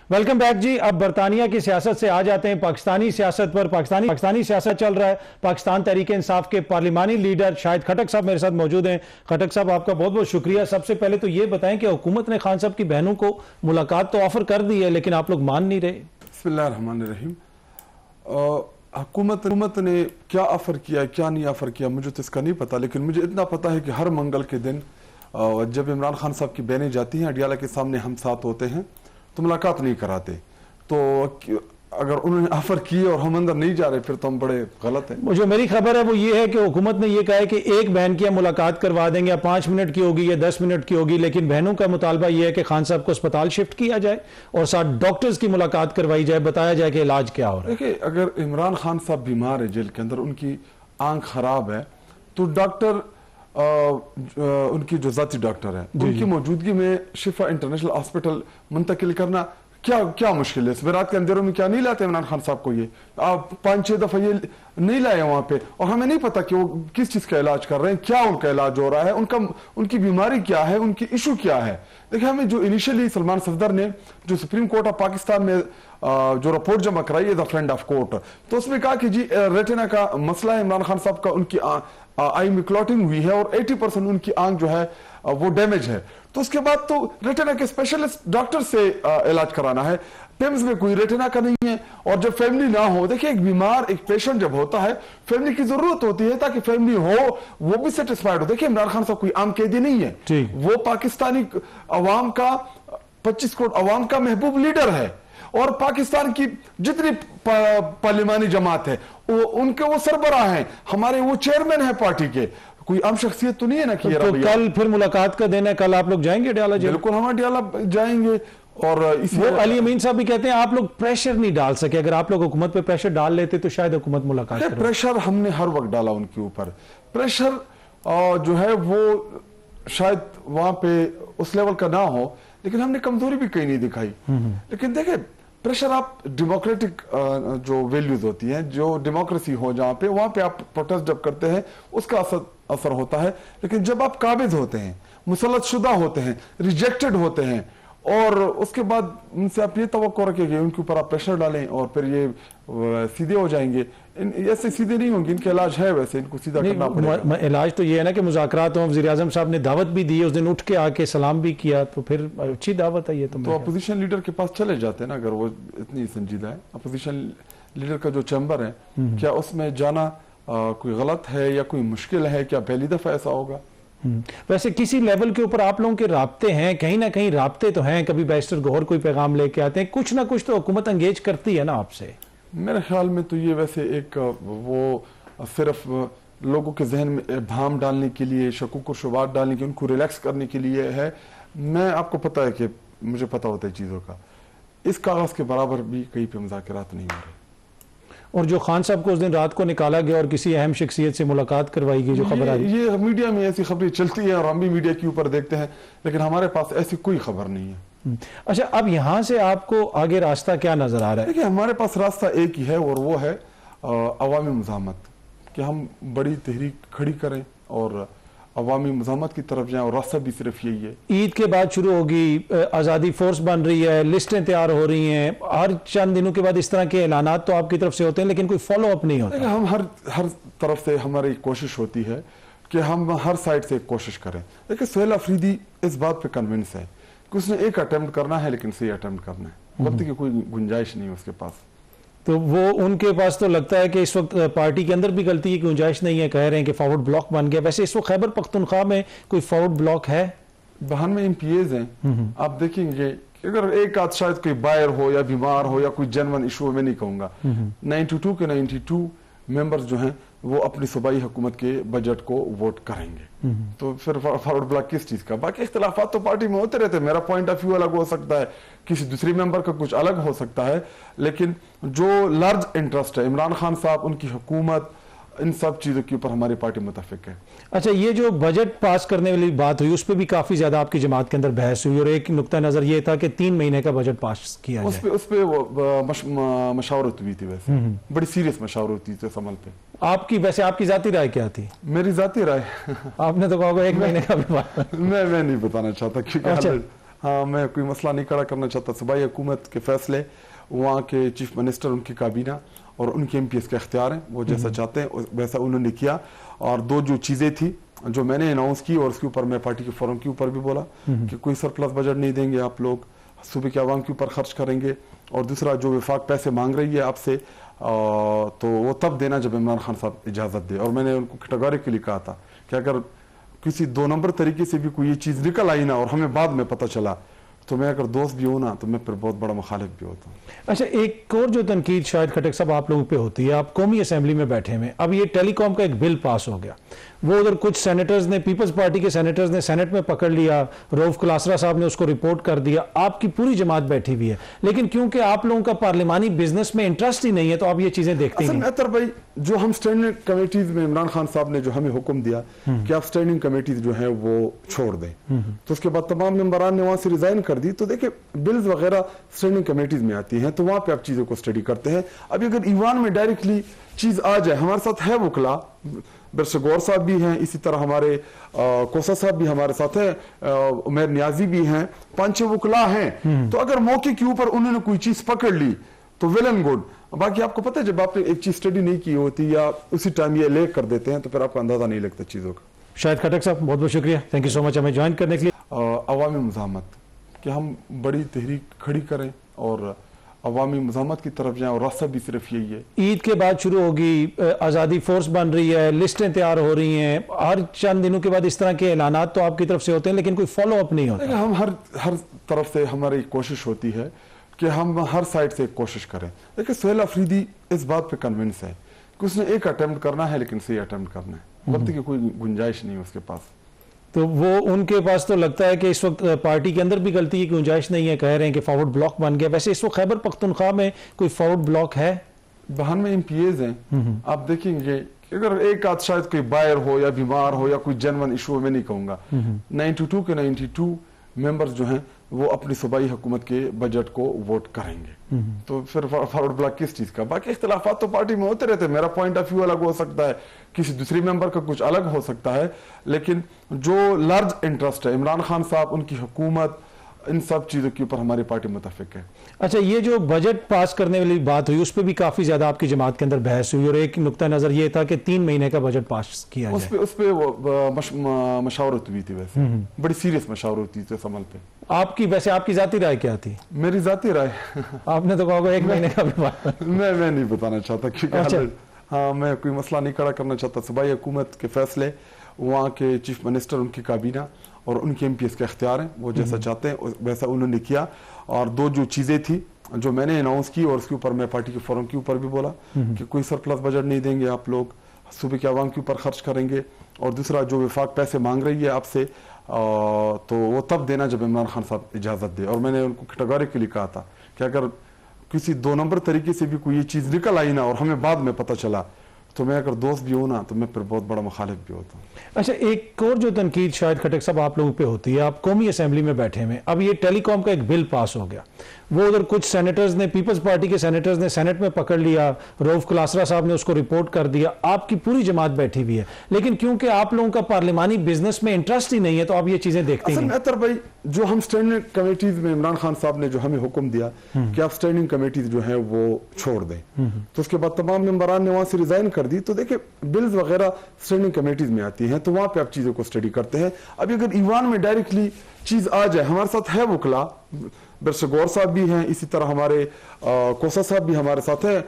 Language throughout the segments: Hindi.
वेलकम बैक जी। अब बरतानिया की सियासत से आ जाते हैं पाकिस्तानी सियासत पर। पाकिस्तानी सियासत चल रहा है। पाकिस्तान तहरीक इंसाफ के पार्लिमानी लीडर शाहिद खटक साहब मेरे साथ मौजूद हैं। खटक साहब, आपका बहुत बहुत शुक्रिया। सबसे पहले तो ये बताएं कि हुकूमत ने खान साहब की बहनों को मुलाकात तो ऑफर कर दी है, लेकिन आप लोग मान नहीं रहे। बिस्मिल्लाहिर्रहमानिर्रहीम। हुकूमत ने क्या ऑफर किया क्या नहीं ऑफर किया मुझे तो इसका नहीं पता, लेकिन मुझे इतना पता है कि हर मंगल के दिन जब इमरान खान साहब की बहनें जाती हैं अडियाला के सामने, हम साथ होते हैं तो मुलाकात नहीं कराते। तो अगर उन्होंने ऑफर की और हम अंदर नहीं जा रहे फिर तो हम बड़े गलत हैं। जो मेरी खबर है वो ये है कि हुकूमत ने ये कहा है कि एक बहन की हम मुलाकात करवा देंगे, या 5 मिनट की होगी या 10 मिनट की होगी, लेकिन बहनों का मुतालबा ये है कि खान साहब को अस्पताल शिफ्ट किया जाए और साथ डॉक्टर्स की मुलाकात करवाई जाए, बताया जाए कि इलाज क्या हो रहा है। देखिए, अगर इमरान खान साहब बीमार है, जेल के अंदर उनकी आंख खराब है, तो डॉक्टर उनकी जो जाती डॉक्टर है उनकी मौजूदगी में शिफा इंटरनेशनल हॉस्पिटल मुंतकिल करना क्या मुश्किल है। इसमें रात के अंधेरों में क्या नहीं लाते इमरान खान साहब को? ये आप 5-6 दफा ये नहीं लाए वहां पे, और हमें नहीं पता कि वो किस चीज का इलाज कर रहे हैं, क्या उनका इलाज हो रहा है, उनकी बीमारी क्या है, उनकी इशू क्या है। देखिए, हमें जो इनिशियली सलमान सफदर ने जो सुप्रीम कोर्ट ऑफ पाकिस्तान में जो रिपोर्ट जमा कराई है, द फ्रेंड ऑफ कोर्ट, तो उसमें कहा कि जी रेटिना का मसला है इमरान खान साहब का, उनकी आई में क्लॉटिंग हुई है और 80% उनकी आंख जो है वो डैमेज है। तो उसके बाद तो रेटिना के स्पेशलिस्ट डॉक्टर से इलाज कराना है। पिम्स में कोई रेटिना का नहीं है, और जब फैमिली ना हो, देखिए एक बीमार एक पेशेंट जब होता है फैमिली की जरूरत होती है ताकि फैमिली हो, वो भी सेटिस्फाइड हो। देखिए, इमरान खान साहब कोई आम कैदी नहीं है, वो पाकिस्तानी अवाम का 25 करोड़ अवाम का महबूब लीडर है, और पाकिस्तान की जितनी पार्लिमानी जमात है उनके वो सरबराह हैं, हमारे वो चेयरमैन है पार्टी के, कोई आम शख्सियत तो नहीं है ना कि तो कल फिर मुलाकात का दिन है, कल आप लोग जाएंगे अडियाला जेल? बिल्कुल, हम अडियाला जाएंगे। और वो अली अमीन साहब भी कहते हैं आप लोग प्रेशर नहीं डाल सके, अगर आप लोग हुकूमत पे प्रेशर डाल लेते तो शायद हुकूमत मुलाकात करे। प्रेशर हमने हर वक्त डाला उनके ऊपर। प्रेशर जो है वो शायद वहां पे उस लेवल का ना हो, लेकिन हमने कमजोरी भी कहीं नहीं दिखाई। लेकिन देखिए, प्रेशर आप डेमोक्रेटिक जो वैल्यूज होती हैं, जो डेमोक्रेसी हो जहां पे, वहां पे आप प्रोटेस्ट जब करते हैं उसका असर होता है। लेकिन जब आप काबिज होते हैं, मुसल्लत शुदा होते हैं, रिजेक्टेड होते हैं, और उसके बाद उनसे आप ये तवक्को रखेंगे उनके ऊपर आप प्रेशर डालें और फिर ये सीधे हो जाएंगे, ऐसे सीधे नहीं होंगे। इनका इलाज है वैसे, इनको सीधा करना पड़ेगा। इलाज तो ये है ना कि मुज़ाकरात हों, वज़ीर आज़म साहब ने दावत भी दी, उस दिन उठ के आके सलाम भी किया, तो फिर अच्छी दावत है ये। तो अपोजिशन लीडर के पास चले जाते हैं ना, अगर वो इतनी संजीदा है। अपोजिशन लीडर का जो चैम्बर है, क्या उसमें जाना कोई गलत है या कोई मुश्किल है? क्या पहली दफा ऐसा होगा? वैसे किसी लेवल के ऊपर आप लोगों के राब्ते हैं, कहीं ना कहीं राब्ते तो हैं, कभी बैरिस्टर गौहर कोई पैगाम लेके आते हैं, कुछ ना कुछ तो हुकूमत एंगेज करती है ना आपसे? मेरे ख्याल में तो ये वैसे एक वो सिर्फ लोगों के जहन में इब्हाम डालने के लिए, शकूक और शुबात डालने के, उनको रिलैक्स करने के लिए है। मैं आपको पता है कि मुझे पता होता है चीज़ों का, इस कागज़ के बराबर भी कहीं पे मुज़ाकरात नहीं हो रहे। और जो खान साहब को उस दिन रात को निकाला गया और किसी अहम शख्सियत से मुलाकात करवाई गई, जो खबर आई, ये मीडिया में ऐसी खबरें चलती है और हम भी मीडिया के ऊपर देखते हैं, लेकिन हमारे पास ऐसी कोई खबर नहीं है। अच्छा, अब यहां से आपको आगे रास्ता क्या नजर आ रहा है? देखिए, हमारे पास रास्ता एक ही है और वो है अवामी मुज़ाहमत, कि हम बड़ी तहरीक खड़ी करें और अवामी मुज़ाहमत की तरफ जाएं, और रास्ता भी सिर्फ यही है। ईद के बाद शुरू होगी, आज़ादी फोर्स बन रही है, लिस्टें तैयार हो रही हैं, हर चंद दिनों के बाद इस तरह के ऐलानात तो आपकी तरफ से होते हैं, लेकिन कोई फॉलो अप नहीं होता। हम हर तरफ से हमारी कोशिश होती है कि हम हर साइड से कोशिश करें। देखिए, सुहेल अफरीदी इस बात पे कन्विंस है कि उसने एक अटेम्प्ट करना है, लेकिन सही अटेम्प्ट करना है, गलती की कोई गुंजाइश नहीं है उसके पास। तो वो उनके पास तो लगता है कि इस वक्त पार्टी के अंदर भी गलती की गुंजाइश नहीं है, कह रहे हैं कि फॉरवर्ड ब्लॉक बन गया। वैसे इस वक्त खैबर पख्तूनख्वा में कोई फॉरवर्ड ब्लॉक है? 92 MPAs हैं। आप देखेंगे कि अगर एक आध शायद कोई बायर हो या बीमार हो या कोई जनवन इशू, में नहीं कहूंगा, 92 के 92 मेंबर्स जो हैं वो अपनी सूबाई हुकूमत के बजट को वोट करेंगे। तो फिर फॉरवर्ड ब्लॉक किस चीज का? बाकी इख्तिलाफात तो पार्टी में होते रहते हैं, मेरा पॉइंट ऑफ व्यू अलग हो सकता है, किसी दूसरी मेंबर का कुछ अलग हो सकता है, लेकिन जो लार्ज इंटरेस्ट है इमरान खान साहब, उनकी हुकूमत, इन सब चीजों के ऊपर हमारी पार्टी मुतफिक है। अच्छा, ये जो बजट पास करने वाली बात हुई, उस पर भी काफी ज्यादा आपकी जमात के अंदर बहस हुई, और एक नुक्ता नजर ये था कि 3 महीने का बजट पास किया जाए। उस पे मशावरत हुई थी, वैसे बड़ी सीरियस मशावरत हुई थी इस अमल पे। वैसे आपकी जाती राय क्या थी? मेरी जाती राय आपने तो कहा 1 महीने का भी मैं नहीं बताना चाहता, क्योंकि हाँ, मैं कोई मसला नहीं खड़ा करना चाहता। सूबाई हुकूमत के फैसले, वहाँ के चीफ मिनिस्टर, उनकी काबीना और उनके MPs के अख्तियार हैं, वो जैसा चाहते हैं वैसा उन्होंने किया। और दो जो चीज़ें थी जो मैंने अनाउंस की और उसके ऊपर मैं पार्टी के फोरम के ऊपर भी बोला कि कोई सरप्लस बजट नहीं देंगे आप लोग, सूबे के आवाम के ऊपर खर्च करेंगे। और दूसरा, जो वफाक पैसे मांग रही है आपसे तो वो तब देना जब इमरान खान साहब इजाज़त दे। और मैंने उनको कैटेगोरिकली कहा था कि अगर किसी 2 नंबर तरीके से भी कोई ये चीज़ निकल आई ना और हमें बाद में पता चला, तो मैं अगर दोस्त भी हूँ ना तो मैं फिर बहुत बड़ा मुखालिफ भी होता हूँ। अच्छा, एक और जो तनकीद शायद खटक साहब आप लोगों पे होती है, आप कौमी असेंबली में बैठे हुए, अब ये टेलीकॉम का एक बिल पास हो गया, वो उधर कुछ सेनेटर्स ने, पीपल्स पार्टी के सेनेटर्स ने सेनेट में पकड़ लिया, रऊफ क्लासरा साहब ने उसको रिपोर्ट कर दिया, आपकी पूरी जमात बैठी हुई है, लेकिन क्योंकि आप लोगों का पार्लिमानी बिजनेस में इंटरेस्ट ही नहीं है तो आप ये चीजें देखते ही नहीं। अतर भाई, जो हम स्टैंडिंग कमेटीज में इमरान खान साहब ने जो हमें हुक्म दिया कि आप स्टैंडिंग कमेटीज जो है वो छोड़ दें, तो उसके बाद तमाम मेंबरान ने वहां से रिजाइन कर दी। तो देखिए, बिल्स वगैरह स्टैंडिंग कमेटीज में आती हैं, तो वहां पे आप चीजों को स्टडी करते हैं। अभी अगर ईवान में डायरेक्टली चीज आ जाए, हमारे साथ है वकला, बिरसा गौर साहब भी हैं, इसी तरह हमारे कोसा साहब भी हमारे साथ है, उमर नियाजी भी हैं, 5-6 वकला हैं। तो अगर मौके के ऊपर उन्होंने कोई चीज पकड़ ली तो वेल एंड गुड। बाकी आपको पता है, जब आपने एक चीज स्टडी नहीं की होती या उसी टाइम ये ले कर देते हैं तो फिर आपको अंदाजा नहीं लगता चीजों का। शायद खटक साहब, बहुत बहुत शुक्रिया, थैंक यू सो मच हमें ज्वाइन करने के लिए। अवामी मुज़ाहमत कि हम बड़ी तहरीक खड़ी करें और अवामी मुज़ाहमत की तरफ जाएं, और रास्ता भी सिर्फ यही है। ईद के बाद शुरू होगी, आज़ादी फोर्स बन रही है, लिस्टें तैयार हो रही हैं, हर चंद दिनों के बाद इस तरह के ऐलानात तो आपकी तरफ से होते हैं, लेकिन कोई फॉलो अप नहीं होता। हम हर तरफ से हमारी कोशिश होती है कि हम हर साइड से कोशिश करें। देखिए, सुहेल अफरीदी इस बात पे कन्विंस है कि उसने एक अटेम्प्ट करना है, लेकिन सही अटेम्प्ट करना है, गलती की कोई गुंजाइश नहीं है उसके पास। तो वो उनके पास तो लगता है कि इस वक्त पार्टी के अंदर भी गलती की गुंजाइश नहीं है, कह रहे हैं कि फॉरवर्ड ब्लॉक बन गया। वैसे इस वक्त खैबर पख्तूनख्वा में कोई फॉरवर्ड ब्लॉक है? 92 MPs हैं, आप देखेंगे अगर एक आध शायद कोई बायर हो या बीमार हो या कोई जनवन इशू, मैं नहीं कहूंगा, 92 के 92 मेंबर्स जो हैं वो अपनी सूबाई हुकूमत के बजट को वोट करेंगे। तो फिर फॉरवर्ड ब्लॉक किस चीज का? बाकी इख्तिलाफात तो पार्टी में होते रहते हैं, मेरा पॉइंट ऑफ व्यू अलग हो सकता है, किसी दूसरी मेंबर का कुछ अलग हो सकता है, लेकिन जो लार्ज इंटरेस्ट है इमरान खान साहब, उनकी हुकूमत, इन सब चीजों के ऊपर हमारी पार्टी मुतफिक है। अच्छा, ये जो बजट पास करने वाली बात हुई, उस पर भी काफी ज्यादा आपकी जमात के अंदर बहस हुई, और एक नुक्ता नजर ये था कि 3 महीने का बजट पास किया जाए। उस पे मशावरत हुई थी, वैसे बड़ी सीरियस मशावरत हुई थी इस अमल पे। वैसे आपकी जाती राय क्या थी? मेरी जाती राय आपने तो कहा 1 महीने का भी बात मैं नहीं बताना चाहता, क्योंकि अच्छा। हाँ, मैं कोई मसला नहीं खड़ा करना चाहता। सूबाई हुकूमत के फैसले, वहाँ के चीफ मिनिस्टर, उनकी काबीना और उनके MPs के अख्तियार हैं, वो जैसा चाहते हैं वैसा उन्होंने किया। और दो जो चीज़ें थी जो मैंने अनाउंस की और उसके ऊपर मैं पार्टी के फोरम के ऊपर भी बोला कि कोई सरप्लस बजट नहीं देंगे आप लोग, सूबे के आवाम के ऊपर खर्च करेंगे। और दूसरा, जो वफाक पैसे मांग रही है आपसे तो वो तब देना जब इमरान खान साहब इजाज़त दे। और मैंने उनको कैटेगोरिकली कहा था कि अगर किसी 2 नंबर तरीके से भी कोई ये चीज़ निकल आई ना और हमें बाद में पता चला, तो मैं अगर दोस्त भी हूँ ना तो मैं फिर बहुत बड़ा मुखालिफ भी होता हूँ। अच्छा, एक और जो तनकीद शायद खटक साहब आप लोगों पे होती है, आप कौमी असेंबली में बैठे हुए, अब ये टेलीकॉम का एक बिल पास हो गया, वो उधर कुछ सेनेटर्स ने, पीपल्स पार्टी के सेनेटर्स ने सेनेट में पकड़ लिया, रऊफ क्लासरा साहब ने उसको रिपोर्ट कर दिया, आपकी पूरी जमात बैठी हुई है, लेकिन क्योंकि आप लोगों का पार्लिमानी बिजनेस में इंटरेस्ट ही नहीं है तो आप ये चीजें देखते ही नहीं। अतर भाई, जो हम स्टैंडिंग कमेटीज में इमरान खान साहब ने जो हमें हुक्म दिया कि आप स्टैंडिंग कमेटीज जो है वो छोड़ दें, तो उसके बाद तमाम मेंबरान ने वहां से रिजाइन कर दी। तो देखिए, बिल्स वगैरह स्टैंडिंग कमेटीज में आती हैं, तो वहां पे आप चीजों को स्टडी करते हैं। अभी अगर ईवान में डायरेक्टली चीज आ जाए, हमारे साथ है वकला, बिरसा गौर साहब भी हैं, इसी तरह हमारे कोसा साहब भी हमारे साथ है,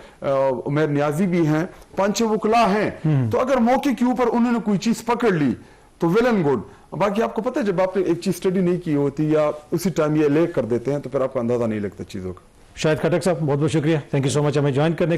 उमर नियाजी भी हैं, 5-6 वकला हैं। तो अगर मौके के ऊपर उन्होंने कोई चीज पकड़ ली तो वेल एंड गुड। बाकी आपको पता है, जब आपने एक चीज स्टडी नहीं की होती या उसी टाइम ये ले कर देते हैं तो फिर आपको अंदाजा नहीं लगता चीजों का। शायद खटक साहब, बहुत बहुत शुक्रिया, थैंक यू सो मच हमें ज्वाइन करने के लिए।